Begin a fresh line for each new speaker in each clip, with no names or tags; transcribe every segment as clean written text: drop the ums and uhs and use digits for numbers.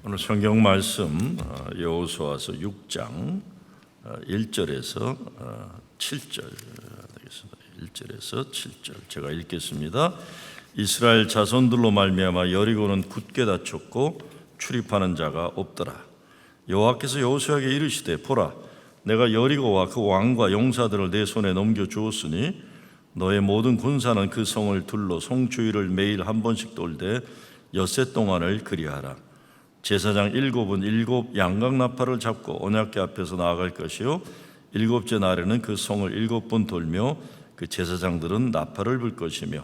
오늘 성경 말씀 여호수아서 6장 1절에서 7절 되겠습니다. 1절에서 7절 제가 읽겠습니다. 이스라엘 자손들로 말미암아 여리고는 굳게 닫혔고 출입하는 자가 없더라. 여호와께서 여호수아에게 이르시되 보라, 내가 여리고와 그 왕과 용사들을 내 손에 넘겨 주었으니 너의 모든 군사는 그 성을 둘러 성 주위를 매일 한 번씩 돌되 엿새 동안을 그리하라. 제사장 7은 7 양각나팔을 잡고 언약궤 앞에서 나아갈 것이요 7째 날에는 그 성을 7번 돌며 그 제사장들은 나팔을 불 것이며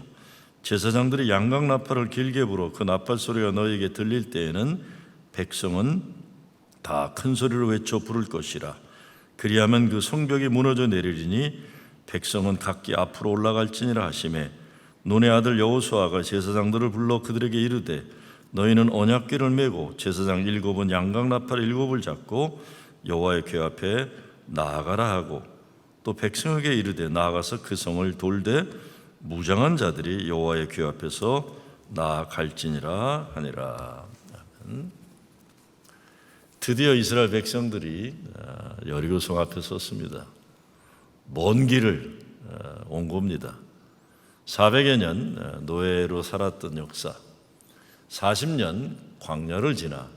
제사장들이 양각나팔을 길게 불어 그 나팔 소리가 너에게 들릴 때에는 백성은 다 큰 소리로 외쳐 부를 것이라. 그리하면 그 성벽이 무너져 내리리니 백성은 각기 앞으로 올라갈지니라 하시매, 눈의 아들 여호수아가 제사장들을 불러 그들에게 이르되 너희는 언약궤를 메고 제사장 7은 양각나팔 7을 잡고 여호와의 궤 앞에 나아가라 하고, 또 백성에게 이르되 나아가서 그 성을 돌되 무장한 자들이 여호와의 궤 앞에서 나아갈지니라 하니라. 드디어 이스라엘 백성들이 여리고성 앞에 섰습니다. 먼 길을 온 겁니다. 400여 년 노예로 살았던 역사, 40년 광야를 지나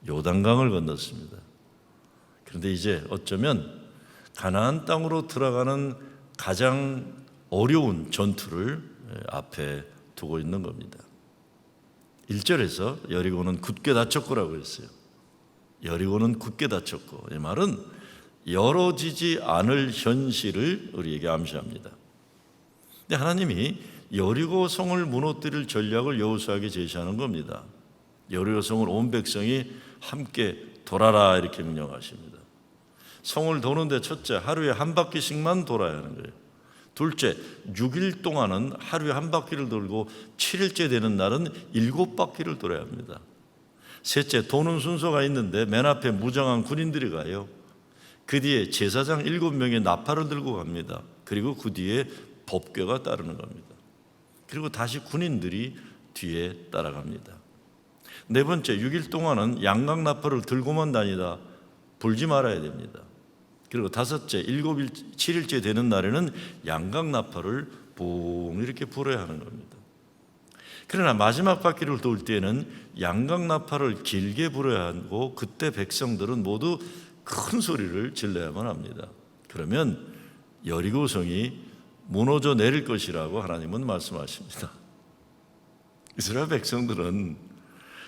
요단강을 건넜습니다. 그런데 이제 어쩌면 가나안 땅으로 들어가는 가장 어려운 전투를 앞에 두고 있는 겁니다. 1절에서 여리고는 굳게 닫혔고라고 했어요. 여리고는 굳게 닫혔고, 이 말은 열어지지 않을 현실을 우리에게 암시합니다. 근데 하나님이 여리고 성을 무너뜨릴 전략을 여호수아에게 제시하는 겁니다. 여리고 성을 온 백성이 함께 돌아라 이렇게 명령하십니다. 성을 도는데 첫째, 하루에 한 바퀴씩만 돌아야 하는 거예요. 둘째, 6일 동안은 하루에 한 바퀴를 돌고 7일째 되는 날은 7바퀴를 돌아야 합니다. 셋째, 도는 순서가 있는데 맨 앞에 무장한 군인들이 가요. 그 뒤에 제사장 7명의 나팔을 들고 갑니다. 그리고 그 뒤에 법궤가 따르는 겁니다. 그리고 다시 군인들이 뒤에 따라갑니다. 네 번째, 6일 동안은 양각나팔을 들고만 다니다 불지 말아야 됩니다. 그리고 다섯째, 7일째 되는 날에는 양각나팔을 붕 이렇게 불어야 하는 겁니다. 그러나 마지막 바퀴를 돌 때는 양각나팔을 길게 불어야 하고, 그때 백성들은 모두 큰 소리를 질러야만 합니다. 그러면 여리고성이 무너져 내릴 것이라고 하나님은 말씀하십니다. 이스라엘 백성들은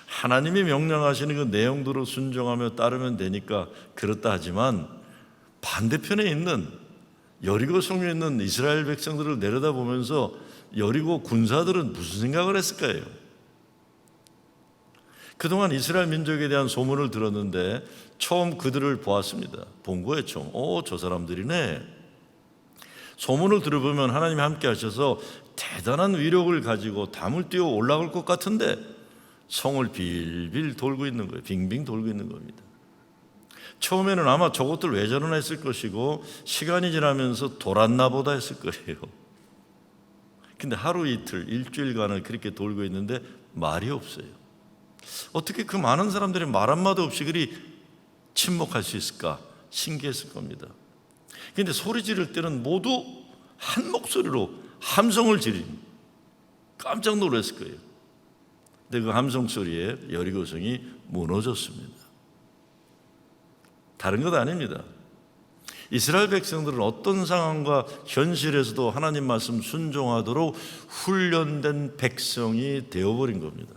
하나님이 명령하시는 그 내용대로 순종하며 따르면 되니까 그렇다 하지만, 반대편에 있는 여리고 성에 있는 이스라엘 백성들을 내려다보면서 여리고 군사들은 무슨 생각을 했을까요? 그동안 이스라엘 민족에 대한 소문을 들었는데 처음 그들을 보았습니다. 본 거예요. 처음. 저 사람들이네. 소문을 들어보면 하나님이 함께 하셔서 대단한 위력을 가지고 담을 띄워 올라갈 것 같은데 성을 빌빌 돌고 있는 거예요. 빙빙 돌고 있는 겁니다. 처음에는 아마 저것들 왜 저러나 했을 것이고, 시간이 지나면서 돌았나 보다 했을 거예요. 근데 하루 이틀, 일주일간을 그렇게 돌고 있는데 말이 없어요. 어떻게 그 많은 사람들이 말 한마디 없이 그리 침묵할 수 있을까 신기했을 겁니다. 그런데 소리 지를 때는 모두 한 목소리로 함성을 지르니 깜짝 놀랐을 거예요. 근데 그 함성 소리에 여리고성이 무너졌습니다. 다른 것 아닙니다. 이스라엘 백성들은 어떤 상황과 현실에서도 하나님 말씀 순종하도록 훈련된 백성이 되어버린 겁니다.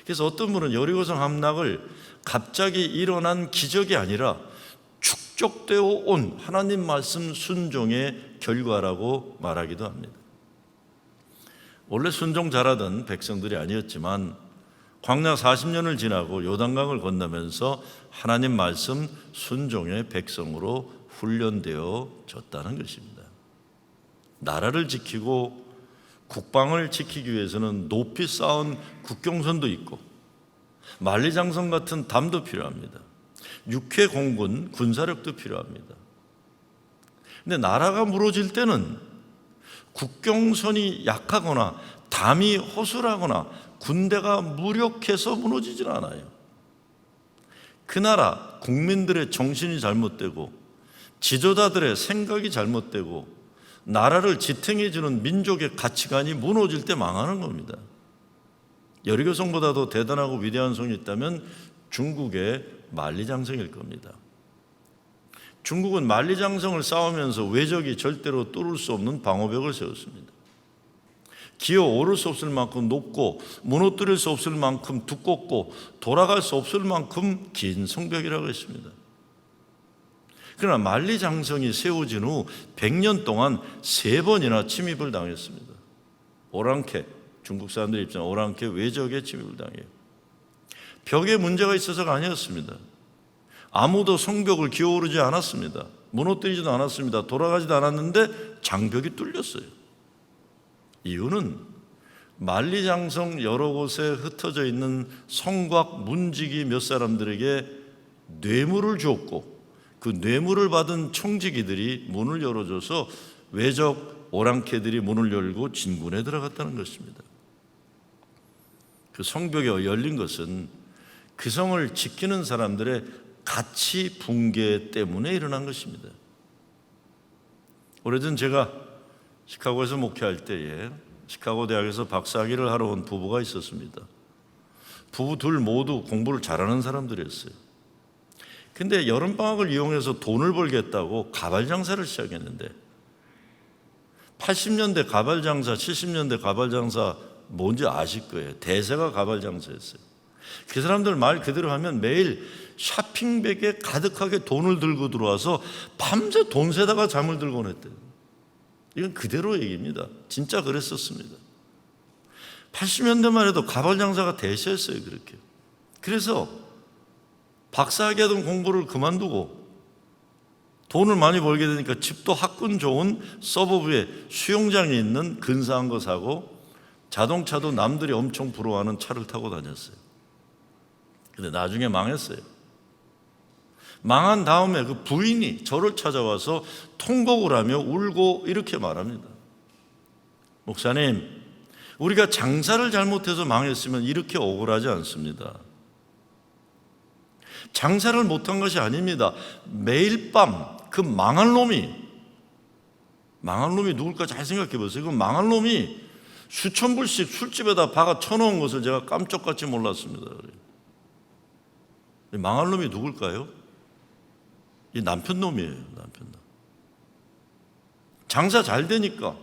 그래서 어떤 분은 여리고성 함락을 갑자기 일어난 기적이 아니라 축적되어 온 하나님 말씀 순종의 결과라고 말하기도 합니다. 원래 순종 잘하던 백성들이 아니었지만 광야 40년을 지나고 요단강을 건너면서 하나님 말씀 순종의 백성으로 훈련되어졌다는 것입니다. 나라를 지키고 국방을 지키기 위해서는 높이 쌓은 국경선도 있고 만리장성 같은 담도 필요합니다. 육해 공군 군사력도 필요합니다. 근데 나라가 무너질 때는 국경선이 약하거나 담이 허술하거나 군대가 무력해서 무너지질 않아요. 그 나라 국민들의 정신이 잘못되고 지도자들의 생각이 잘못되고 나라를 지탱해주는 민족의 가치관이 무너질 때 망하는 겁니다. 여리고성보다도 대단하고 위대한 성이 있다면 중국의 만리장성일 겁니다. 중국은 만리장성을 쌓으면서 외적이 절대로 뚫을 수 없는 방어벽을 세웠습니다. 기어 오를 수 없을 만큼 높고 무너뜨릴 수 없을 만큼 두껍고 돌아갈 수 없을 만큼 긴 성벽이라고 했습니다. 그러나 만리장성이 세워진 후 100년 동안 3번이나 침입을 당했습니다. 오랑캐, 중국 사람들 입장 오랑캐 외적의 침입을 당해요. 벽에 문제가 있어서가 아니었습니다. 아무도 성벽을 기어오르지 않았습니다. 무너뜨리지도 않았습니다. 돌아가지도 않았는데 장벽이 뚫렸어요. 이유는 만리장성 여러 곳에 흩어져 있는 성곽 문지기 몇 사람들에게 뇌물을 주었고 그 뇌물을 받은 청지기들이 문을 열어줘서 외적 오랑캐들이 문을 열고 진군에 들어갔다는 것입니다. 그 성벽이 열린 것은 그 성을 지키는 사람들의 가치 붕괴 때문에 일어난 것입니다. 오래전 제가 시카고에서 목회할 때에 시카고 대학에서 박사학위를 하러 온 부부가 있었습니다. 부부 둘 모두 공부를 잘하는 사람들이었어요. 근데 여름방학을 이용해서 돈을 벌겠다고 가발 장사를 시작했는데 80년대 가발 장사, 70년대 가발 장사 뭔지 아실 거예요. 대세가 가발 장사였어요. 그 사람들 말 그대로 하면 매일 쇼핑백에 가득하게 돈을 들고 들어와서 밤새 돈 세다가 잠을 들곤 했대요. 이건 그대로 얘기입니다. 진짜 그랬었습니다. 80년대만 해도 가발 장사가 대세였어요. 그렇게. 그래서 박사학위 하던 공부를 그만두고 돈을 많이 벌게 되니까 집도 학군 좋은 서버브에 수영장이 있는 근사한 거 사고 자동차도 남들이 엄청 부러워하는 차를 타고 다녔어요. 근데 나중에 망했어요. 망한 다음에 그 부인이 저를 찾아와서 통곡을 하며 울고 이렇게 말합니다. 목사님, 우리가 장사를 잘못해서 망했으면 이렇게 억울하지 않습니다. 장사를 못한 것이 아닙니다. 매일 밤 그 망할 놈이 누굴까 잘 생각해 보세요. 그 망할 놈이 수천 불씩 술집에다 박아 쳐놓은 것을 제가 깜짝같이 몰랐습니다. 망할 놈이 누굴까요? 이 남편 놈이에요. 남편 놈. 장사 잘 되니까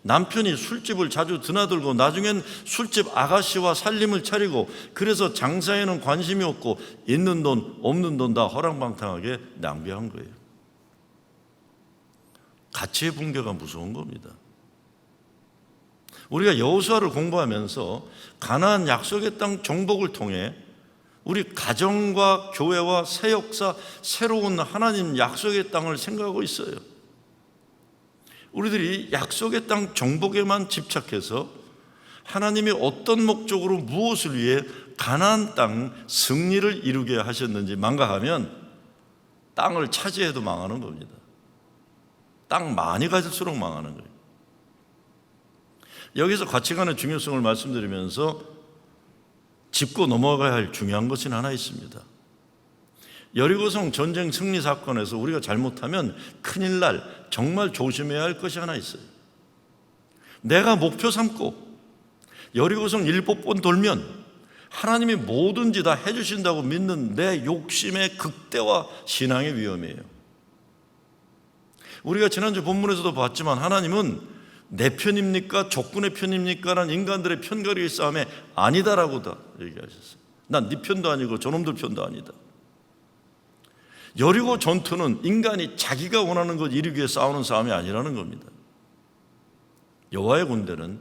남편이 술집을 자주 드나들고 나중엔 술집 아가씨와 살림을 차리고 그래서 장사에는 관심이 없고 있는 돈 없는 돈 다 허랑방탕하게 낭비한 거예요. 가치의 붕괴가 무서운 겁니다. 우리가 여호수아를 공부하면서 가나안 약속의 땅 정복을 통해 우리 가정과 교회와 새 역사, 새로운 하나님 약속의 땅을 생각하고 있어요. 우리들이 약속의 땅 정복에만 집착해서 하나님이 어떤 목적으로 무엇을 위해 가나안 땅 승리를 이루게 하셨는지 망각하면 땅을 차지해도 망하는 겁니다. 땅 많이 가질수록 망하는 거예요. 여기서 가치관의 중요성을 말씀드리면서 짚고 넘어가야 할 중요한 것은 하나 있습니다. 여리고성 전쟁 승리 사건에서 우리가 잘못하면 큰일 날 정말 조심해야 할 것이 하나 있어요. 내가 목표 삼고 여리고성 7번 돌면 하나님이 뭐든지 다 해주신다고 믿는 내 욕심의 극대화 신앙의 위험이에요. 우리가 지난주 본문에서도 봤지만 하나님은 내 편입니까? 적군의 편입니까? 라는 인간들의 편가르기 싸움에 아니다라고 다 얘기하셨어요. 난 네 편도 아니고 저놈들 편도 아니다. 여리고 전투는 인간이 자기가 원하는 것 이루기 위해 싸우는 싸움이 아니라는 겁니다. 여호와의 군대는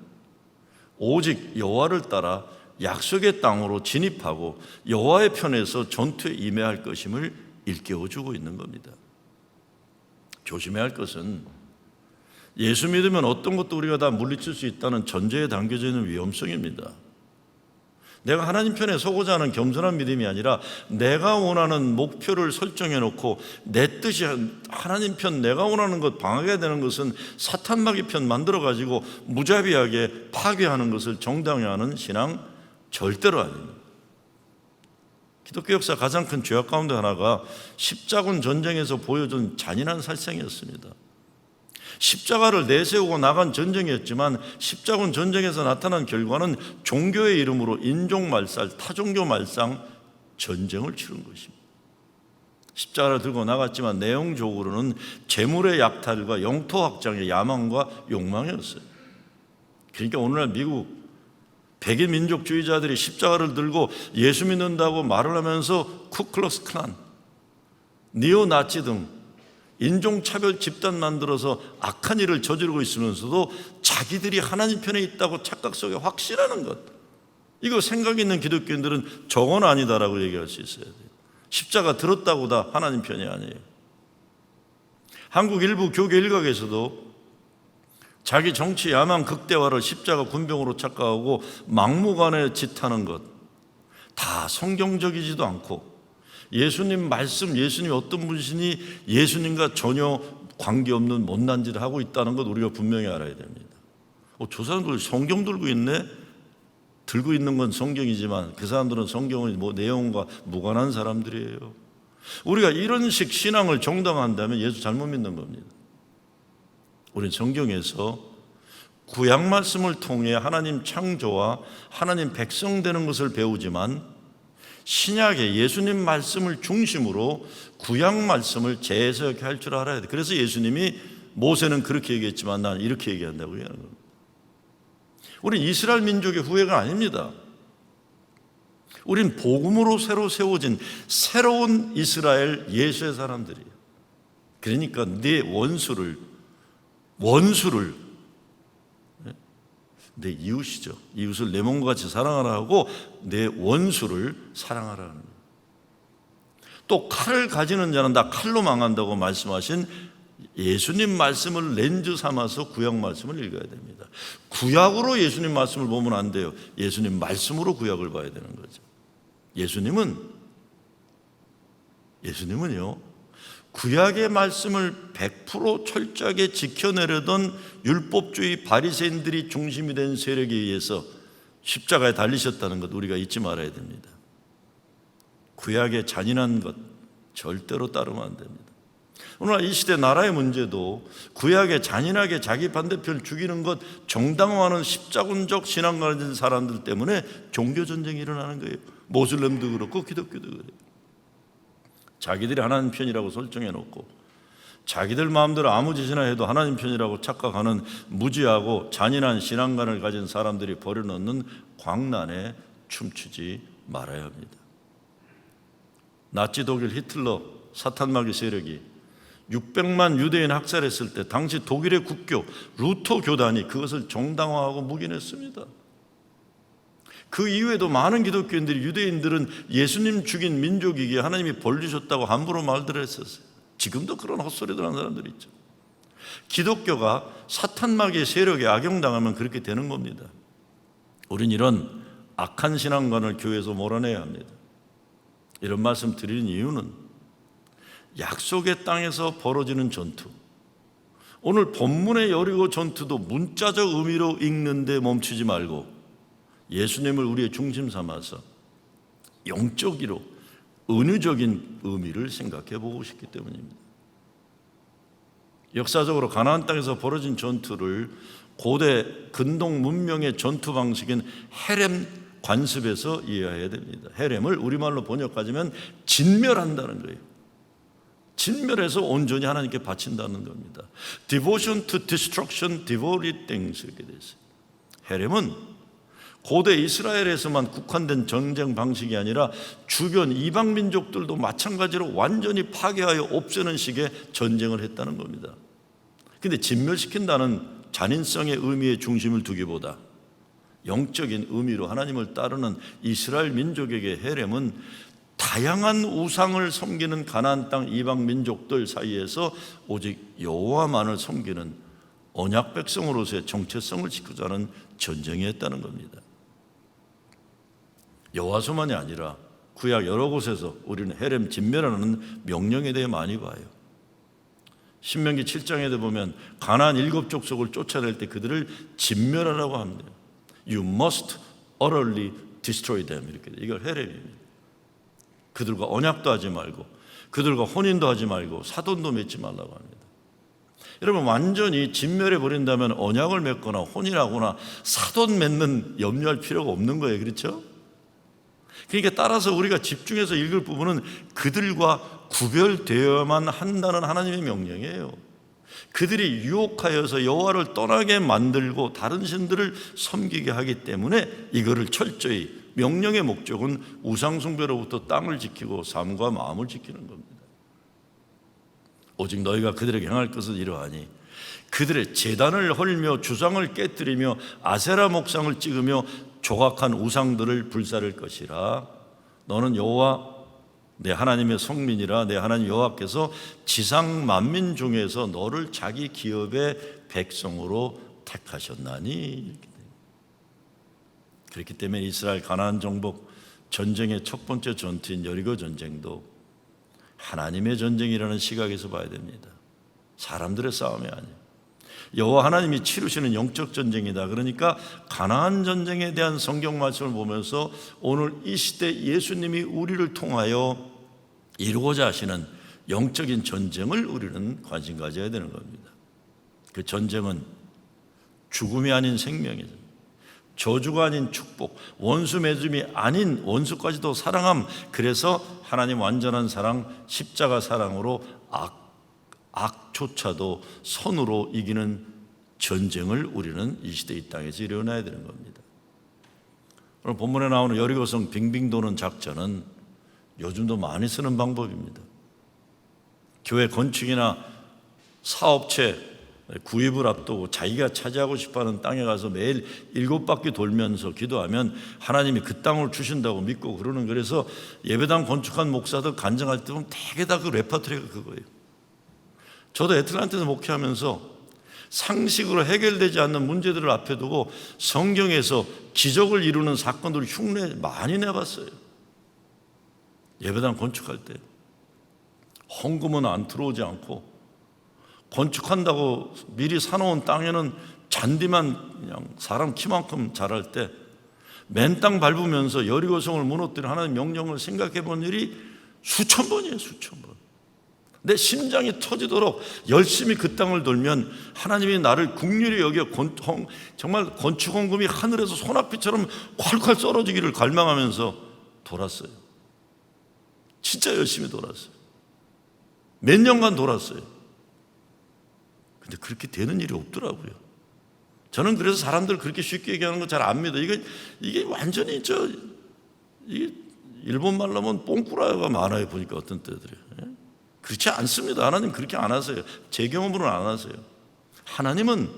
오직 여호와를 따라 약속의 땅으로 진입하고 여호와의 편에서 전투에 임해야 할 것임을 일깨워주고 있는 겁니다. 조심해야 할 것은 예수 믿으면 어떤 것도 우리가 다 물리칠 수 있다는 전제에 담겨져 있는 위험성입니다. 내가 하나님 편에 서고자 하는 겸손한 믿음이 아니라 내가 원하는 목표를 설정해 놓고 내 뜻이 하나님 편 내가 원하는 것 방하게 되는 것은 사탄 마귀 편 만들어 가지고 무자비하게 파괴하는 것을 정당화하는 신앙 절대로 아닙니다. 기독교 역사 가장 큰 죄악 가운데 하나가 십자군 전쟁에서 보여준 잔인한 살생이었습니다. 십자가를 내세우고 나간 전쟁이었지만 십자군 전쟁에서 나타난 결과는 종교의 이름으로 인종말살, 타종교 말상 전쟁을 치른 것입니다. 십자가를 들고 나갔지만 내용적으로는 재물의 약탈과 영토 확장의 야망과 욕망이었어요. 그러니까 오늘날 미국 백인 민족주의자들이 십자가를 들고 예수 믿는다고 말을 하면서 쿠클럭스 클란, 니오나치 등 인종차별 집단 만들어서 악한 일을 저지르고 있으면서도 자기들이 하나님 편에 있다고 착각 속에 확신하는 것, 이거 생각 있는 기독교인들은 저건 아니다라고 얘기할 수 있어야 돼요. 십자가 들었다고 다 하나님 편이 아니에요. 한국 일부 교계 일각에서도 자기 정치 야망 극대화를 십자가 군병으로 착각하고 막무가내 짓하는 것, 다 성경적이지도 않고 예수님 말씀, 예수님이 어떤 분이시니 예수님과 전혀 관계없는 못난 짓을 하고 있다는 것 우리가 분명히 알아야 됩니다. 저 사람들 성경 들고 있네? 들고 있는 건 성경이지만 그 사람들은 성경의 내용과 무관한 사람들이에요. 우리가 이런 식 신앙을 정당화한다면 예수 잘못 믿는 겁니다. 우리는 성경에서 구약 말씀을 통해 하나님 창조와 하나님 백성 되는 것을 배우지만 신약의 예수님 말씀을 중심으로 구약 말씀을 재해석할 줄 알아야 돼. 그래서 예수님이 모세는 그렇게 얘기했지만 나는 이렇게 얘기한다고 얘기하는 겁니다. 우린 이스라엘 민족의 후예가 아닙니다. 우린 복음으로 새로 세워진 새로운 이스라엘 예수의 사람들이에요. 그러니까 네 원수를 내 이웃이죠. 이웃을 내 몸과 같이 사랑하라 하고 내 원수를 사랑하라는 거예요. 또 칼을 가지는 자는 다 칼로 망한다고 말씀하신 예수님 말씀을 렌즈 삼아서 구약 말씀을 읽어야 됩니다. 구약으로 예수님 말씀을 보면 안 돼요. 예수님 말씀으로 구약을 봐야 되는 거죠. 예수님은요, 구약의 말씀을 100% 철저하게 지켜내려던 율법주의 바리새인들이 중심이 된 세력에 의해서 십자가에 달리셨다는 것 우리가 잊지 말아야 됩니다. 구약의 잔인한 것 절대로 따르면 안 됩니다. 오늘 이 시대 나라의 문제도 구약에 잔인하게 자기 반대편을 죽이는 것 정당화하는 십자군적 신앙 가진 사람들 때문에 종교전쟁이 일어나는 거예요. 모슬렘도 그렇고 기독교도 그래요. 자기들이 하나님 편이라고 설정해놓고 자기들 마음대로 아무 짓이나 해도 하나님 편이라고 착각하는 무지하고 잔인한 신앙관을 가진 사람들이 버려놓는 광란에 춤추지 말아야 합니다. 나치 독일 히틀러 사탄마귀 세력이 600만 유대인 학살했을 때 당시 독일의 국교 루터 교단이 그것을 정당화하고 묵인했습니다. 그 이후에도 많은 기독교인들이 유대인들은 예수님 죽인 민족이기에 하나님이 벌주셨다고 함부로 말들을 했었어요. 지금도 그런 헛소리들 하는 사람들이 있죠. 기독교가 사탄마귀의 세력에 악용당하면 그렇게 되는 겁니다. 우린 이런 악한 신앙관을 교회에서 몰아내야 합니다. 이런 말씀 드리는 이유는 약속의 땅에서 벌어지는 전투, 오늘 본문의 여리고 전투도 문자적 의미로 읽는데 멈추지 말고 예수님을 우리의 중심 삼아서 영적으로 은유적인 의미를 생각해 보고 싶기 때문입니다. 역사적으로 가나안 땅에서 벌어진 전투를 고대 근동 문명의 전투 방식인 헤렘 관습에서 이해해야 됩니다. 헤렘을 우리말로 번역하자면 진멸한다는 거예요. 진멸해서 온전히 하나님께 바친다는 겁니다. Devotion to destruction, devoted things 이렇게 되어 있어요. 헤렘은 고대 이스라엘에서만 국한된 전쟁 방식이 아니라 주변 이방 민족들도 마찬가지로 완전히 파괴하여 없애는 식의 전쟁을 했다는 겁니다. 그런데 진멸시킨다는 잔인성의 의미의 중심을 두기보다 영적인 의미로 하나님을 따르는 이스라엘 민족에게 헤렘은 다양한 우상을 섬기는 가나안 땅 이방 민족들 사이에서 오직 여호와만을 섬기는 언약 백성으로서의 정체성을 지키자는 전쟁이었다는 겁니다. 여호와서만이 아니라 구약 여러 곳에서 우리는 헤렘 진멸하는 명령에 대해 많이 봐요. 신명기 7장에 보면 가나안 7족속을 쫓아낼 때 그들을 진멸하라고 합니다. You must utterly destroy them 이렇게 이걸 헤렘입니다. 그들과 언약도 하지 말고 그들과 혼인도 하지 말고 사돈도 맺지 말라고 합니다. 여러분, 완전히 진멸해 버린다면 언약을 맺거나 혼인하거나 사돈 맺는 염려할 필요가 없는 거예요. 그렇죠? 그러니까 따라서 우리가 집중해서 읽을 부분은 그들과 구별되어야만 한다는 하나님의 명령이에요. 그들이 유혹하여서 여호와를 떠나게 만들고 다른 신들을 섬기게 하기 때문에 이거를 철저히, 명령의 목적은 우상숭배로부터 땅을 지키고 삶과 마음을 지키는 겁니다. 오직 너희가 그들에게 행할 것은 이러하니 그들의 제단을 헐며 주상을 깨뜨리며 아세라 목상을 찍으며 조각한 우상들을 불사를 것이라. 너는 여호와 내 하나님의 성민이라. 내 하나님 여호와께서 지상 만민 중에서 너를 자기 기업의 백성으로 택하셨나니. 그렇기 때문에 이스라엘 가나안 정복 전쟁의 첫 번째 전투인 여리고 전쟁도 하나님의 전쟁이라는 시각에서 봐야 됩니다. 사람들의 싸움이 아니에요. 여호와 하나님이 치르시는 영적 전쟁이다. 그러니까 가나안 전쟁에 대한 성경 말씀을 보면서 오늘 이 시대 예수님이 우리를 통하여 이루고자 하시는 영적인 전쟁을 우리는 관심 가져야 되는 겁니다. 그 전쟁은 죽음이 아닌 생명이죠. 저주가 아닌 축복, 원수 맺음이 아닌 원수까지도 사랑함. 그래서 하나님 완전한 사랑, 십자가 사랑으로 악조차도 선으로 이기는 전쟁을 우리는 이 시대 이 땅에서 일어나야 되는 겁니다. 오늘 본문에 나오는 여리고성 빙빙 도는 작전은 요즘도 많이 쓰는 방법입니다. 교회 건축이나 사업체 구입을 앞두고 자기가 차지하고 싶어하는 땅에 가서 매일 7바퀴 돌면서 기도하면 하나님이 그 땅을 주신다고 믿고 그러는, 그래서 예배당 건축한 목사들 간증할 때 보면 되게 다 그 레퍼토리가 그거예요. 저도 애틀란타에서 목회하면서 상식으로 해결되지 않는 문제들을 앞에 두고 성경에서 기적을 이루는 사건들을 흉내 많이 내봤어요. 예배당 건축할 때 헌금은 안 들어오지 않고 건축한다고 미리 사놓은 땅에는 잔디만 그냥 사람 키만큼 자랄 때 맨 땅 밟으면서 여리고성을 무너뜨린 하나님의 명령을 생각해 본 일이 수천 번이에요. 수천 번. 내 심장이 터지도록 열심히 그 땅을 돌면 하나님이 나를 긍휼히 여겨 정말 건축 헌금이 하늘에서 소낙비처럼 콸콸 썰어지기를 갈망하면서 돌았어요. 진짜 열심히 돌았어요. 몇 년간 돌았어요. 근데 그렇게 되는 일이 없더라고요. 저는 그래서 사람들 그렇게 쉽게 얘기하는 거 잘 안 믿어요. 이게 완전히 이게 일본 말로 하면 뽕꾸라가 많아요. 보니까 어떤 때들이. 그렇지 않습니다. 하나님 그렇게 안 하세요. 제 경험으로는 안 하세요. 하나님은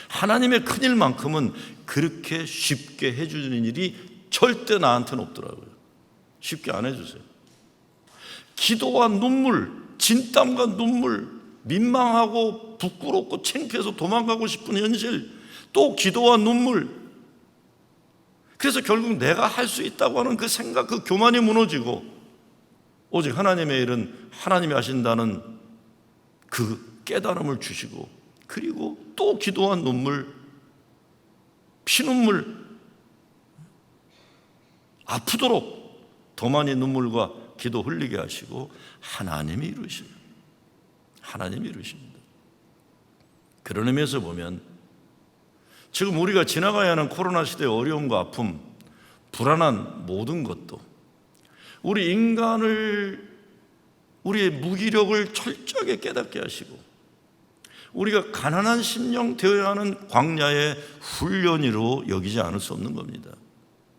하나님의 큰일만큼은 그렇게 쉽게 해주는 일이 절대 나한테는 없더라고요. 쉽게 안 해주세요. 기도와 눈물, 진땀과 눈물, 민망하고 부끄럽고 창피해서 도망가고 싶은 현실, 또 기도와 눈물. 그래서 결국 내가 할 수 있다고 하는 그 생각, 그 교만이 무너지고 오직 하나님의 일은 하나님이 하신다는 그 깨달음을 주시고, 그리고 또 기도와 눈물, 피눈물, 아프도록 더 많이 눈물과 기도 흘리게 하시고 하나님이 이루시는, 하나님이 이루십니다. 그런 의미에서 보면 지금 우리가 지나가야 하는 코로나 시대의 어려움과 아픔, 불안한 모든 것도 우리 인간을, 우리의 무기력을 철저하게 깨닫게 하시고 우리가 가난한 심령 되어야 하는 광야의 훈련으로 여기지 않을 수 없는 겁니다.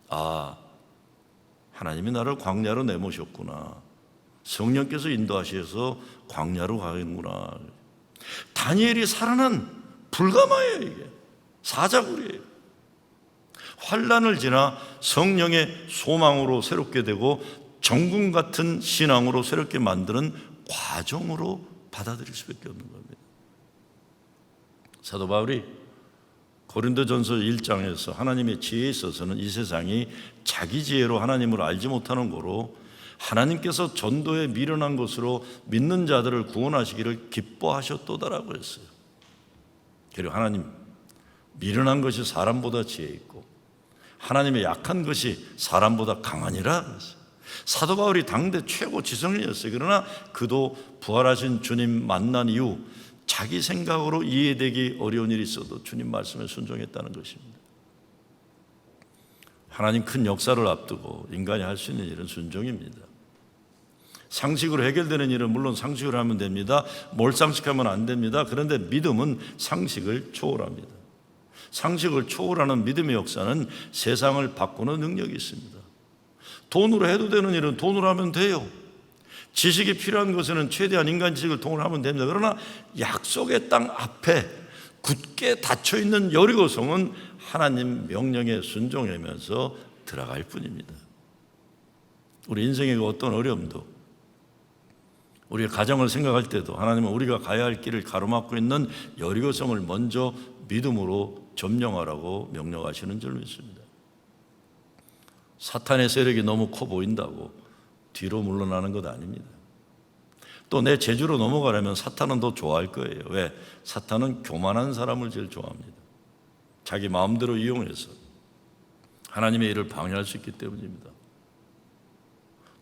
아, 하나님이 나를 광야로 내모셨구나. 성령께서 인도하셔서 광야로 가는구나. 다니엘이 살아난 불가마예요. 이게 사자굴이에요. 환난을 지나 성령의 소망으로 새롭게 되고 정금 같은 신앙으로 새롭게 만드는 과정으로 받아들일 수밖에 없는 겁니다. 사도 바울이 고린도전서 1장에서 하나님의 지혜에 있어서는 이 세상이 자기 지혜로 하나님을 알지 못하는 거로 하나님께서 전도에 미련한 것으로 믿는 자들을 구원하시기를 기뻐하셨도다라고 했어요. 그리고 하나님, 미련한 것이 사람보다 지혜 있고 하나님의 약한 것이 사람보다 강하니라 그랬어요. 사도 바울이 당대 최고 지성인이었어요. 그러나 그도 부활하신 주님 만난 이후 자기 생각으로 이해되기 어려운 일이 있어도 주님 말씀에 순종했다는 것입니다. 하나님 큰 역사를 앞두고 인간이 할 수 있는 일은 순종입니다. 상식으로 해결되는 일은 물론 상식으로 하면 됩니다. 몰상식하면 안 됩니다. 그런데 믿음은 상식을 초월합니다. 상식을 초월하는 믿음의 역사는 세상을 바꾸는 능력이 있습니다. 돈으로 해도 되는 일은 돈으로 하면 돼요. 지식이 필요한 것에는 최대한 인간 지식을 통으로 하면 됩니다. 그러나 약속의 땅 앞에 굳게 닫혀있는 여리고성은 하나님 명령에 순종하면서 들어갈 뿐입니다. 우리 인생의 어떤 어려움도, 우리의 가정을 생각할 때도 하나님은 우리가 가야 할 길을 가로막고 있는 여리고성을 먼저 믿음으로 점령하라고 명령하시는 줄 믿습니다. 사탄의 세력이 너무 커 보인다고 뒤로 물러나는 것 아닙니다. 또 내 재주로 넘어가려면 사탄은 더 좋아할 거예요. 왜? 사탄은 교만한 사람을 제일 좋아합니다. 자기 마음대로 이용해서 하나님의 일을 방해할 수 있기 때문입니다.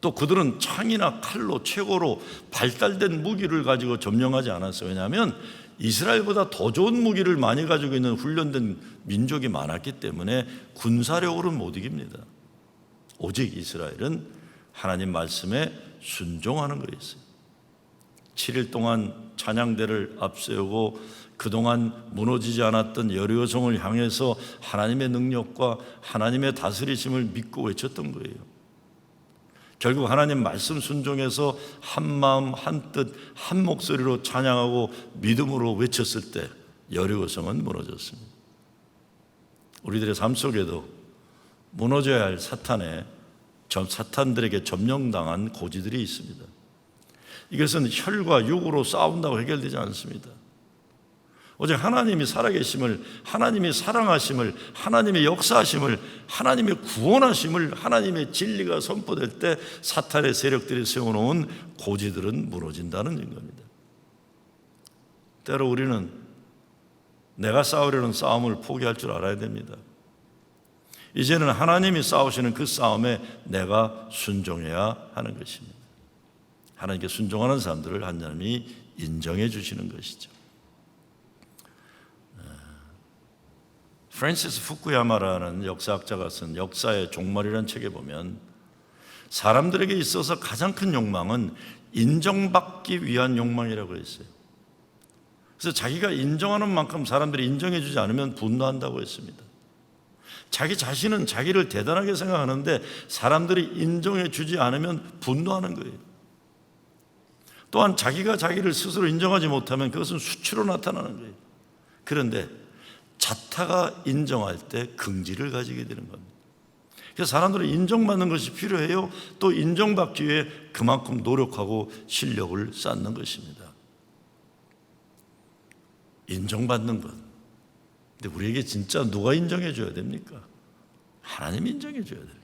또 그들은 창이나 칼로 최고로 발달된 무기를 가지고 점령하지 않았어요. 왜냐하면 이스라엘보다 더 좋은 무기를 많이 가지고 있는 훈련된 민족이 많았기 때문에 군사력으로는 못 이깁니다. 오직 이스라엘은 하나님 말씀에 순종하는 거였어요. 7일 동안 찬양대를 앞세우고 그동안 무너지지 않았던 여리고성을 향해서 하나님의 능력과 하나님의 다스리심을 믿고 외쳤던 거예요. 결국 하나님 말씀 순종해서 한 마음 한 뜻 한 목소리로 찬양하고 믿음으로 외쳤을 때 여리고성은 무너졌습니다. 우리들의 삶 속에도 무너져야 할 사탄들에게 점령당한 고지들이 있습니다. 이것은 혈과 육으로 싸운다고 해결되지 않습니다. 오직 하나님이 살아계심을, 하나님이 사랑하심을, 하나님의 역사하심을, 하나님의 구원하심을, 하나님의 진리가 선포될 때 사탄의 세력들이 세워놓은 고지들은 무너진다는 겁니다. 때로 우리는 내가 싸우려는 싸움을 포기할 줄 알아야 됩니다. 이제는 하나님이 싸우시는 그 싸움에 내가 순종해야 하는 것입니다. 하나님께 순종하는 사람들을 하나님이 인정해 주시는 것이죠. 프랜시스 후쿠야마라는 역사학자가 쓴 역사의 종말이라는 책에 보면 사람들에게 있어서 가장 큰 욕망은 인정받기 위한 욕망이라고 했어요. 그래서 자기가 인정하는 만큼 사람들이 인정해 주지 않으면 분노한다고 했습니다. 자기 자신은 자기를 대단하게 생각하는데 사람들이 인정해 주지 않으면 분노하는 거예요. 또한 자기가 자기를 스스로 인정하지 못하면 그것은 수치로 나타나는 거예요. 그런데 자타가 인정할 때 긍지를 가지게 되는 겁니다. 그래서 사람들은 인정받는 것이 필요해요. 또 인정받기 위해 그만큼 노력하고 실력을 쌓는 것입니다. 인정받는 것. 근데 우리에게 진짜 누가 인정해 줘야 됩니까? 하나님이 인정해 줘야 돼요.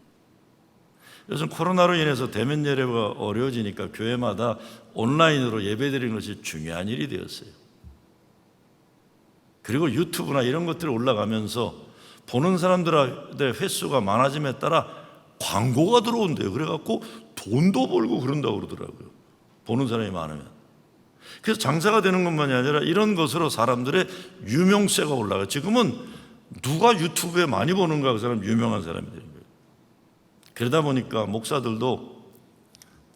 요즘 코로나로 인해서 대면 예배가 어려워지니까 교회마다 온라인으로 예배드리는 것이 중요한 일이 되었어요. 그리고 유튜브나 이런 것들이 올라가면서 보는 사람들의 횟수가 많아짐에 따라 광고가 들어온대요. 그래갖고 돈도 벌고 그런다고 그러더라고요. 보는 사람이 많으면. 그래서 장사가 되는 것만이 아니라 이런 것으로 사람들의 유명세가 올라가요. 지금은 누가 유튜브에 많이 보는가 그 사람 유명한 사람이 되는 거예요. 그러다 보니까 목사들도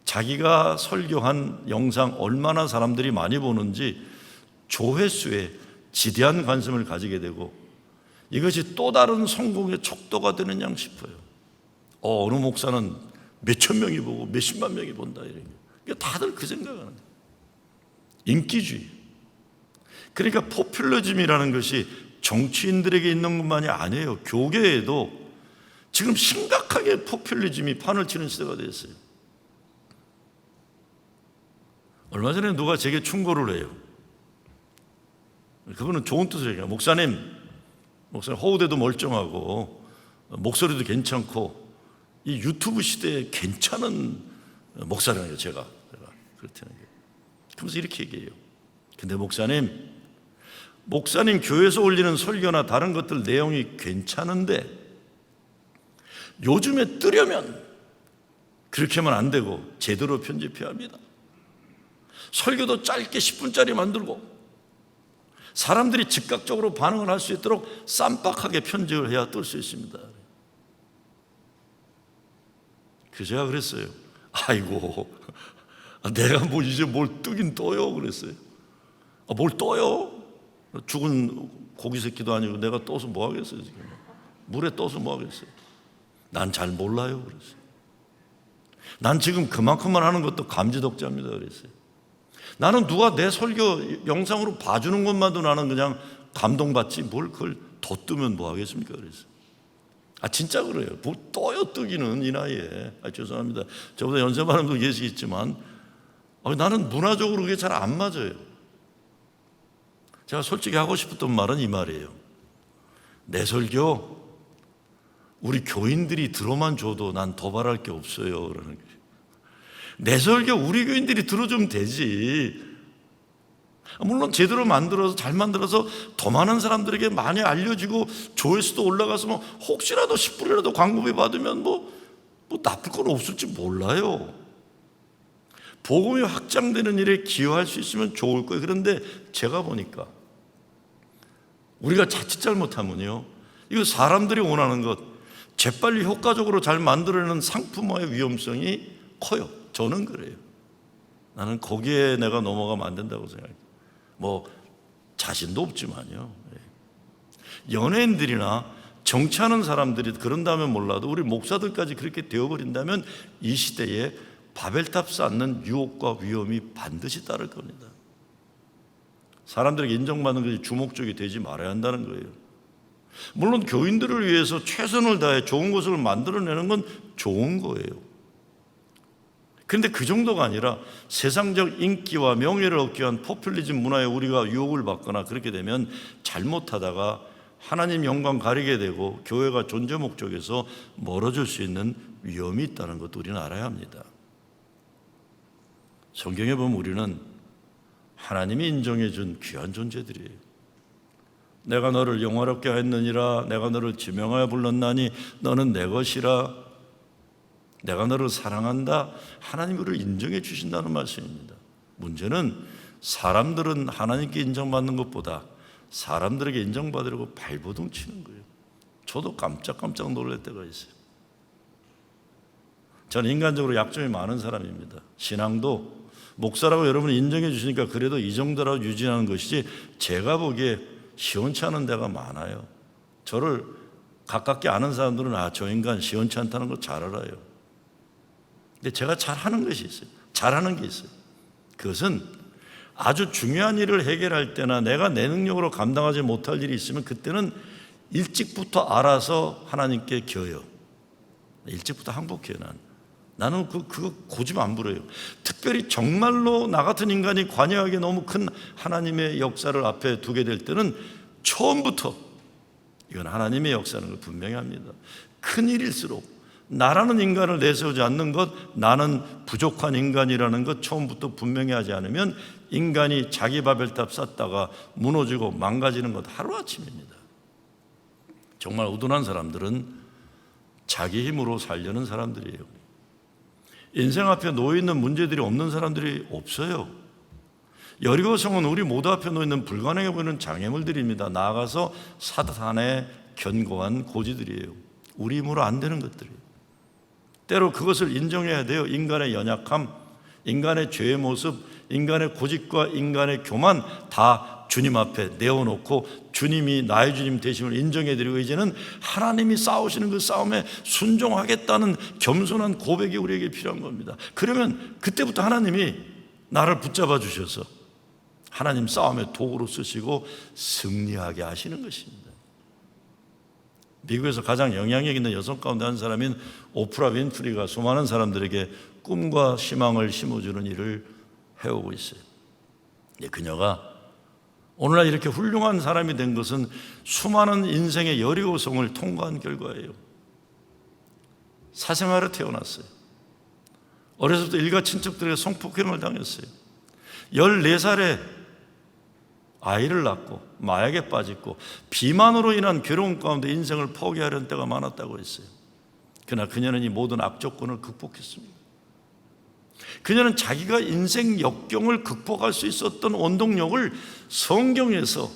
자기가 설교한 영상 얼마나 사람들이 많이 보는지 조회수에 지대한 관심을 가지게 되고 이것이 또 다른 성공의 척도가 되는 양 싶어요. 어느 목사는 몇천 명이 보고 몇십만 명이 본다 이런 게. 다들 그 생각하는 거예요. 인기주의. 그러니까 포퓰리즘이라는 것이 정치인들에게 있는 것만이 아니에요. 교계에도 지금 심각하게 포퓰리즘이 판을 치는 시대가 됐어요. 얼마 전에 누가 제게 충고를 해요. 그분은 좋은 뜻을 얘기해요. 목사님 호우대도 멀쩡하고 목소리도 괜찮고 이 유튜브 시대에 괜찮은 목사라는 거예요. 제가 그렇다는 거예요. 그러면서 이렇게 얘기해요. 근데 목사님 교회에서 올리는 설교나 다른 것들 내용이 괜찮은데 요즘에 뜨려면 그렇게 하면 안 되고 제대로 편집해야 합니다. 설교도 짧게 10분짜리 만들고 사람들이 즉각적으로 반응을 할 수 있도록 쌈박하게 편집을 해야 뜰 수 있습니다. 그래서 제가 그랬어요. 아이고, 내가 뭐 이제 뭘 뜨긴 떠요 그랬어요. 뭘 떠요? 죽은 고기 새끼도 아니고 내가 떠서 뭐 하겠어요 지금. 물에 떠서 뭐 하겠어요. 난 잘 몰라요 그랬어요. 난 지금 그만큼만 하는 것도 감지덕지합니다 그랬어요. 나는 누가 내 설교 영상으로 봐주는 것만도 나는 그냥 감동받지 뭘 그걸 더 뜨면 뭐 하겠습니까 그랬어요. 진짜 그래요. 뭐 떠요 뜨기는 이 나이에. 죄송합니다. 저보다 연세 많은 분도 계시겠지만 나는 문화적으로 그게 잘 안 맞아요. 제가 솔직히 하고 싶었던 말은 이 말이에요. 내 설교 우리 교인들이 들어만 줘도 난 더 바랄 게 없어요 그러는 거예요. 내 설교 우리 교인들이 들어주면 되지. 물론 제대로 만들어서 잘 만들어서 더 많은 사람들에게 많이 알려지고 조회수도 올라가서 뭐 혹시라도 10불이라도 광고비 받으면 뭐 나쁠 건 없을지 몰라요. 복음이 확장되는 일에 기여할 수 있으면 좋을 거예요. 그런데 제가 보니까 우리가 자칫 잘못하면요, 이거 사람들이 원하는 것 재빨리 효과적으로 잘 만들어내는 상품화의 위험성이 커요. 저는 그래요. 나는 거기에 내가 넘어가면 안 된다고 생각해요. 뭐 자신도 없지만요. 연예인들이나 정치하는 사람들이 그런다면 몰라도 우리 목사들까지 그렇게 되어버린다면 이 시대에 바벨탑 쌓는 유혹과 위험이 반드시 따를 겁니다. 사람들에게 인정받는 것이 주목적이 되지 말아야 한다는 거예요. 물론 교인들을 위해서 최선을 다해 좋은 것을 만들어내는 건 좋은 거예요. 그런데 그 정도가 아니라 세상적 인기와 명예를 얻기 위한 포퓰리즘 문화에 우리가 유혹을 받거나 그렇게 되면 잘못하다가 하나님 영광 가리게 되고 교회가 존재 목적에서 멀어질 수 있는 위험이 있다는 것도 우리는 알아야 합니다. 성경에 보면 우리는 하나님이 인정해 준 귀한 존재들이에요. 내가 너를 영화롭게 하였느니라. 내가 너를 지명하여 불렀나니 너는 내 것이라. 내가 너를 사랑한다. 하나님이 우리를 인정해 주신다는 말씀입니다. 문제는 사람들은 하나님께 인정받는 것보다 사람들에게 인정받으려고 발버둥 치는 거예요. 저도 깜짝깜짝 놀랄 때가 있어요. 저는 인간적으로 약점이 많은 사람입니다. 신앙도 목사라고 여러분이 인정해 주시니까 그래도 이 정도라도 유지하는 것이지 제가 보기에 시원치 않은 데가 많아요. 저를 가깝게 아는 사람들은 저 인간 시원치 않다는 거 잘 알아요. 근데 제가 잘하는 것이 있어요. 잘하는 게 있어요. 그것은 아주 중요한 일을 해결할 때나 내가 내 능력으로 감당하지 못할 일이 있으면 그때는 일찍부터 알아서 하나님께 겨요. 일찍부터 항복해요. 나는 그거 고집 안 부려요. 특별히 정말로 나 같은 인간이 관여하기에 너무 큰 하나님의 역사를 앞에 두게 될 때는 처음부터 이건 하나님의 역사라는 걸 분명히 합니다. 큰 일일수록 나라는 인간을 내세우지 않는 것, 나는 부족한 인간이라는 것 처음부터 분명히 하지 않으면 인간이 자기 바벨탑 쌓다가 무너지고 망가지는 것 하루아침입니다. 정말 우둔한 사람들은 자기 힘으로 살려는 사람들이에요. 인생 앞에 놓여있는 문제들이 없는 사람들이 없어요. 여리고성은 우리 모두 앞에 놓여있는 불가능해 보이는 장애물들입니다. 나아가서 사탄의 견고한 고지들이에요. 우리 힘으로 안 되는 것들이에요. 때로 그것을 인정해야 돼요. 인간의 연약함, 인간의 죄의 모습, 인간의 고집과 인간의 교만 다 주님 앞에 내어놓고 주님이 나의 주님 되심을 인정해드리고 이제는 하나님이 싸우시는 그 싸움에 순종하겠다는 겸손한 고백이 우리에게 필요한 겁니다. 그러면 그때부터 하나님이 나를 붙잡아 주셔서 하나님 싸움의 도구로 쓰시고 승리하게 하시는 것입니다. 미국에서 가장 영향력 있는 여성 가운데 한 사람인 오프라 윈프리가 수많은 사람들에게 꿈과 희망을 심어주는 일을 해오고 있어요. 그녀가 오늘날 이렇게 훌륭한 사람이 된 것은 수많은 인생의 여리고성을 통과한 결과예요. 사생활에 태어났어요. 어려서부터 일가 친척들에게 성폭행을 당했어요. 14살에 아이를 낳고 마약에 빠졌고 비만으로 인한 괴로움 가운데 인생을 포기하려는 때가 많았다고 했어요. 그러나 그녀는 이 모든 악조건을 극복했습니다. 그녀는 자기가 인생 역경을 극복할 수 있었던 원동력을 성경에서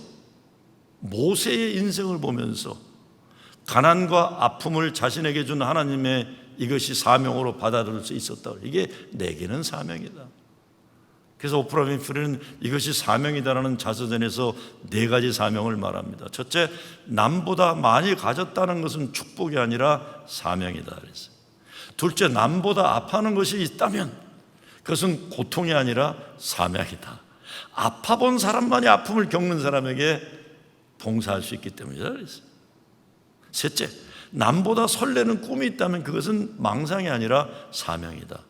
모세의 인생을 보면서 가난과 아픔을 자신에게 준 하나님의 이것이 사명으로 받아들일 수 있었다. 이게 내게는 사명이다. 그래서 오프라 윈프리는 이것이 사명이다라는 자서전에서 4가지 사명을 말합니다. 첫째, 남보다 많이 가졌다는 것은 축복이 아니라 사명이다 그랬어요. 둘째, 남보다 아파하는 것이 있다면 그것은 고통이 아니라 사명이다. 아파본 사람만이 아픔을 겪는 사람에게 봉사할 수 있기 때문이다 그랬어요. 셋째, 남보다 설레는 꿈이 있다면 그것은 망상이 아니라 사명이다.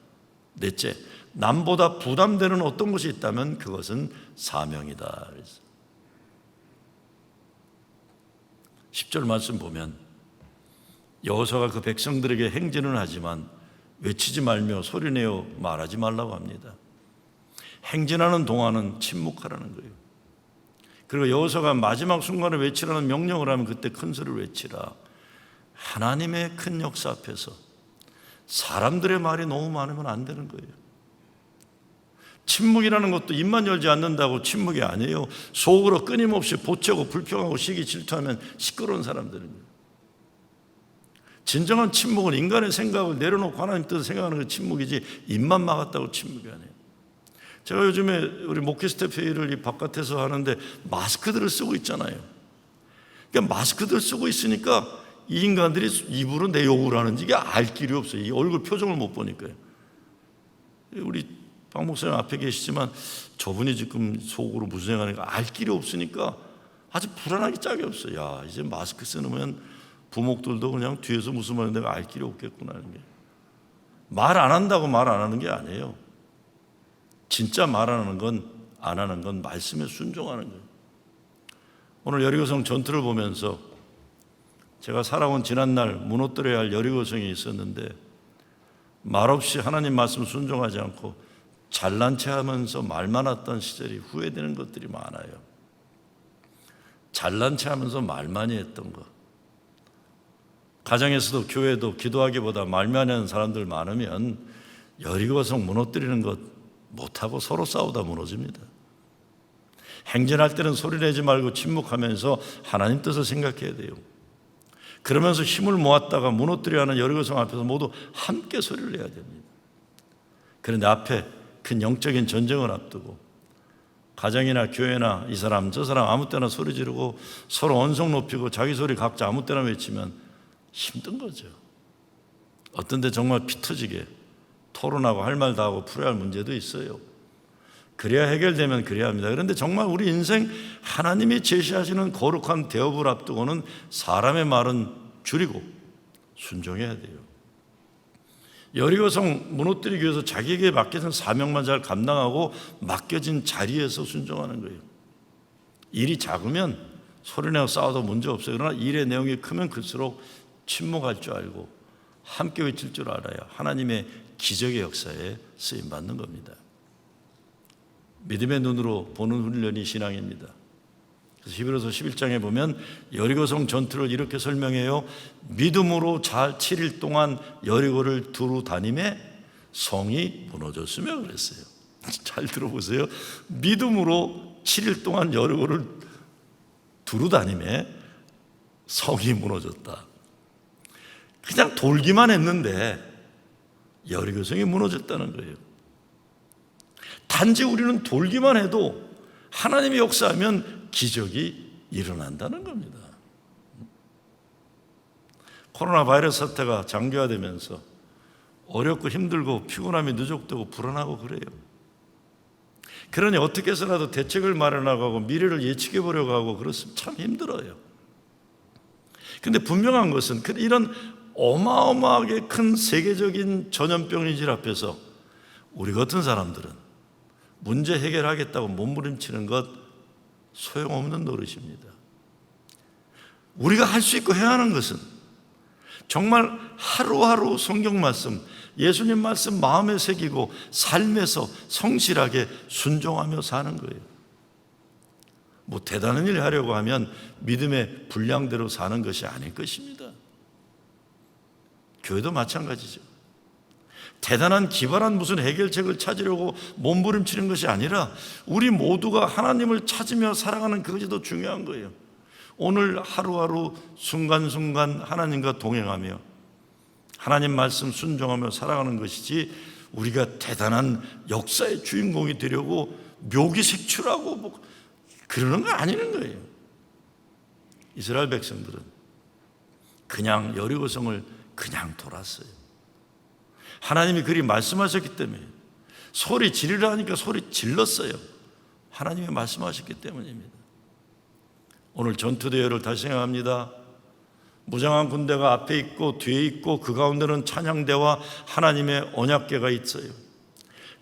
넷째, 남보다 부담되는 어떤 것이 있다면 그것은 사명이다. 10절 말씀 보면 여호수아가 그 백성들에게 행진은 하지만 외치지 말며 소리내어 말하지 말라고 합니다. 행진하는 동안은 침묵하라는 거예요. 그리고 여호수아가 마지막 순간에 외치라는 명령을 하면 그때 큰 소리를 외치라. 하나님의 큰 역사 앞에서 사람들의 말이 너무 많으면 안 되는 거예요. 침묵이라는 것도 입만 열지 않는다고 침묵이 아니에요. 속으로 끊임없이 보채고 불평하고 시기 질투하면 시끄러운 사람들입니다. 진정한 침묵은 인간의 생각을 내려놓고 하나님 뜻을 생각하는 게 침묵이지 입만 막았다고 침묵이 아니에요. 제가 요즘에 우리 목회 스태프회의를 이 바깥에서 하는데 마스크들을 쓰고 있잖아요. 그러니까 마스크들 쓰고 있으니까 이 인간들이 입으로 내 욕을 하는지 이게 알 길이 없어요. 이 얼굴 표정을 못 보니까요. 우리 박 목사님 앞에 계시지만 저분이 지금 속으로 무슨 생각하는가 알 길이 없으니까 아주 불안하기 짝이 없어요. 야, 이제 마스크 쓰면 부목들도 그냥 뒤에서 무슨 말인지 내가 알 길이 없겠구나. 말 안 한다고 말 안 하는 게 아니에요. 진짜 말 안 하는 건, 안 하는 건 말씀에 순종하는 거예요. 오늘 여리고성 전투를 보면서 제가 살아온 지난날 무너뜨려야 할 여리고성이 있었는데 말없이 하나님 말씀 순종하지 않고 잘난 체 하면서 말 많았던 시절이 후회되는 것들이 많아요. 잘난 체 하면서 말 많이 했던 것. 가정에서도 교회도 기도하기보다 말 많이 하는 사람들 많으면 여리고성 무너뜨리는 것 못하고 서로 싸우다 무너집니다. 행진할 때는 소리내지 말고 침묵하면서 하나님 뜻을 생각해야 돼요. 그러면서 힘을 모았다가 무너뜨려 하는 여리고성 앞에서 모두 함께 소리를 내야 됩니다. 그런데 앞에 큰 영적인 전쟁을 앞두고 가정이나 교회나 이 사람 저 사람 아무 때나 소리 지르고 서로 언성 높이고 자기 소리 각자 아무 때나 외치면 힘든 거죠. 어떤 데 정말 피 터지게 토론하고 할 말 다 하고 풀어야 할 문제도 있어요. 그래야 해결되면 그래야 합니다. 그런데 정말 우리 인생 하나님이 제시하시는 거룩한 대업을 앞두고는 사람의 말은 줄이고 순종해야 돼요. 여리고성 무너뜨리기 위해서 자기에게 맡겨진 사명만 잘 감당하고 맡겨진 자리에서 순종하는 거예요. 일이 작으면 소리내고 싸워도 문제 없어요. 그러나 일의 내용이 크면 클수록 침묵할 줄 알고 함께 외칠 줄 알아야 하나님의 기적의 역사에 쓰임받는 겁니다. 믿음의 눈으로 보는 훈련이 신앙입니다. 그래서 히브리서 11장에 보면 여리고성 전투를 이렇게 설명해요. 믿음으로 7일 동안 여리고를 두루 다니매 성이 무너졌으며 그랬어요. 잘 들어보세요. 믿음으로 7일 동안 여리고를 두루 다니매 성이 무너졌다. 그냥 돌기만 했는데 여리고성이 무너졌다는 거예요. 단지 우리는 돌기만 해도 하나님이 역사하면 기적이 일어난다는 겁니다. 코로나 바이러스 사태가 장기화되면서 어렵고 힘들고 피곤함이 누적되고 불안하고 그래요. 그러니 어떻게 해서라도 대책을 마련하고 하고 미래를 예측해 보려고 하고 그렇으면 참 힘들어요. 그런데 분명한 것은 이런 어마어마하게 큰 세계적인 전염병의 질 앞에서 우리 같은 사람들은 문제 해결하겠다고 몸부림치는 것 소용없는 노릇입니다. 우리가 할 수 있고 해야 하는 것은 정말 하루하루 성경 말씀, 예수님 말씀 마음에 새기고 삶에서 성실하게 순종하며 사는 거예요. 뭐 대단한 일 하려고 하면 믿음의 분량대로 사는 것이 아닐 것입니다. 교회도 마찬가지죠. 대단한 기발한 무슨 해결책을 찾으려고 몸부림치는 것이 아니라 우리 모두가 하나님을 찾으며 살아가는 그것이 더 중요한 거예요. 오늘 하루하루 순간순간 하나님과 동행하며 하나님 말씀 순종하며 살아가는 것이지, 우리가 대단한 역사의 주인공이 되려고 묘기색출하고 뭐 그러는 거 아니는 거예요. 이스라엘 백성들은 그냥 여리고성을 그냥 돌았어요. 하나님이 그리 말씀하셨기 때문에, 소리 지르라 하니까 소리 질렀어요. 하나님이 말씀하셨기 때문입니다. 오늘 전투대회를 다시 생각합니다. 무장한 군대가 앞에 있고 뒤에 있고 그 가운데는 찬양대와 하나님의 언약궤가 있어요.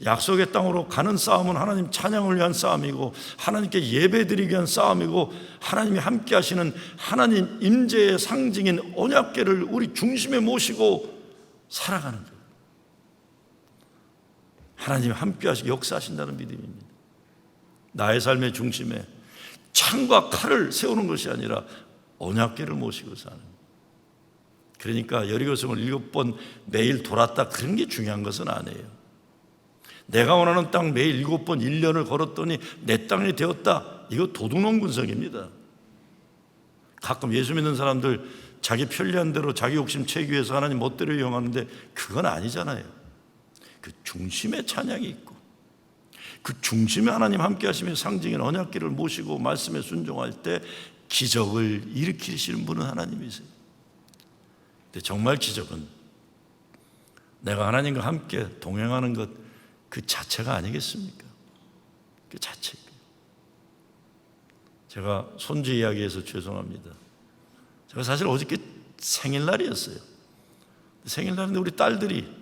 약속의 땅으로 가는 싸움은 하나님 찬양을 위한 싸움이고 하나님께 예배드리기 위한 싸움이고, 하나님이 함께 하시는 하나님 임재의 상징인 언약궤를 우리 중심에 모시고 살아가는 거예요. 하나님이 함께 하시고 역사하신다는 믿음입니다. 나의 삶의 중심에 창과 칼을 세우는 것이 아니라 언약궤를 모시고 사는 거예요. 그러니까 여리고성을 7번 매일 돌았다, 그런 게 중요한 것은 아니에요. 내가 원하는 땅 매일 7번 1년을 걸었더니 내 땅이 되었다, 이거 도둑놈 군성입니다. 가끔 예수 믿는 사람들 자기 편리한 대로 자기 욕심 채기 위해서 하나님 멋대로 이용하는데 그건 아니잖아요. 그 중심에 찬양이 있고 그 중심에 하나님 함께 하시며 상징인 언약궤를 모시고 말씀에 순종할 때 기적을 일으키시는 분은 하나님이세요. 근데 정말 기적은 내가 하나님과 함께 동행하는 것 그 자체가 아니겠습니까? 그 자체예요. 제가 손주 이야기해서 죄송합니다. 제가 사실 어저께 생일날이었어요. 생일날인데 우리 딸들이,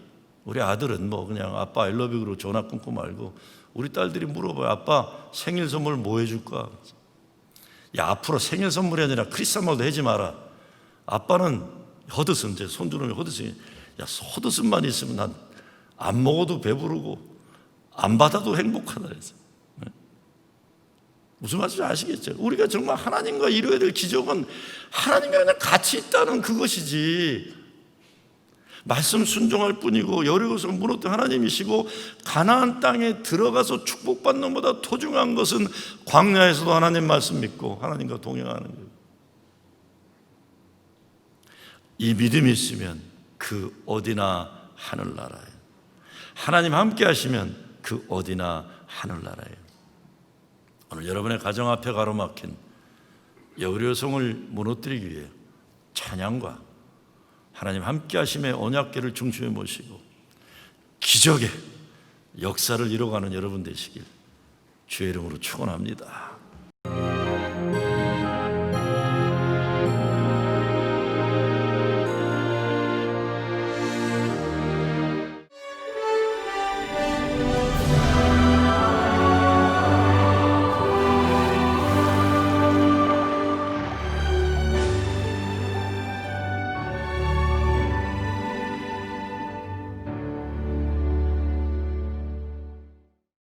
우리 아들은 뭐 그냥 아빠 I love you로 전화 끊고 말고, 우리 딸들이 물어봐요. 아빠 생일 선물 뭐 해줄까? 야, 앞으로 생일 선물이 아니라 크리스마스도 하지 마라. 아빠는 허드슨, 제 손주놈이 허드슨이, 야, 허드슨만 있으면 난 안 먹어도 배부르고 안 받아도 행복하다 해서. 무슨 말인지 아시겠죠? 우리가 정말 하나님과 이루어야 될 기적은 하나님과 그냥 같이 있다는 그것이지, 말씀 순종할 뿐이고 여리고성 무너뜨린 하나님이시고 가나안 땅에 들어가서 축복받는 것보다 더 중요한 것은 광야에서도 하나님 말씀 믿고 하나님과 동행하는 거예요. 이 믿음이 있으면 그 어디나 하늘나라예요. 하나님 함께 하시면 그 어디나 하늘나라예요. 오늘 여러분의 가정 앞에 가로막힌 여리고성을 무너뜨리기 위해 찬양과 하나님 함께 하심의 언약궤를 중심에 모시고 기적의 역사를 이뤄가는 여러분 되시길 주의 이름으로 축원합니다.